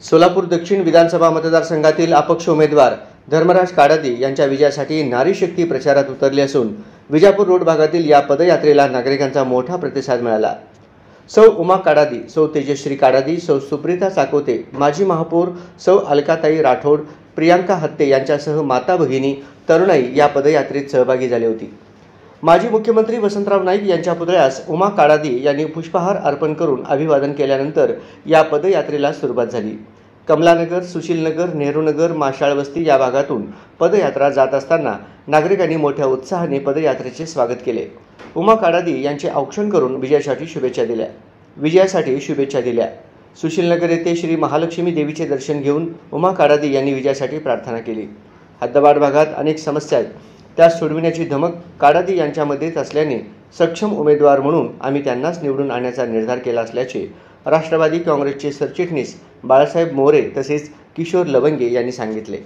सोलापूर दक्षिण विधानसभा मतदारसंघातील अपक्ष उमेदवार धर्मराज काडादी यांच्या विजयासाठी नारी शक्ती प्रचारात उतरली असून विजापूर रोड भागातील या पदयात्रेला नागरिकांचा मोठा प्रतिसाद मिळाला। सौ उमा काडादी, सौ तेजश्री काडादी, सौ सुप्रिता चाकोते, माजी महापौर सौ अलकाताई राठोड, प्रियांका हत्ते यांच्यासह माता भगिनी तरुणाई या पदयात्रेत सहभागी झाली होती। माजी मुख्यमंत्री वसंतराव नाईक यांच्या पुतळ्यास उमा काडादी यांनी पुष्पहार अर्पण करून अभिवादन केल्यानंतर या पदयात्रेला सुरुवात झाली। कमलानगर, सुशीलनगर, नेहरूनगर, माशाळवस्ती या भागातून पदयात्रा जात असताना नागरिकांनी मोठ्या उत्साहाने पदयात्रेचे स्वागत केले। उमा काडादी यांचे औक्षण करून विजयासाठी शुभेच्छा दिल्या। सुशीलनगर येथे श्री महालक्ष्मी देवीचे दर्शन घेऊन उमा काडादी यांनी विजयासाठी प्रार्थना केली। हद्दवाढ भागात अनेक समस्या आहेत, त्या सोडविण्याची धमक काडादी यांच्यामध्येच असल्याने सक्षम उमेदवार म्हणून आम्ही त्यांनाच निवडून आणण्याचा निर्धार केला असल्याचे राष्ट्रवादी काँग्रेसचे सरचिटणीस बाळासाहेब मोरे तसेच किशोर लवंगे यांनी सांगितले।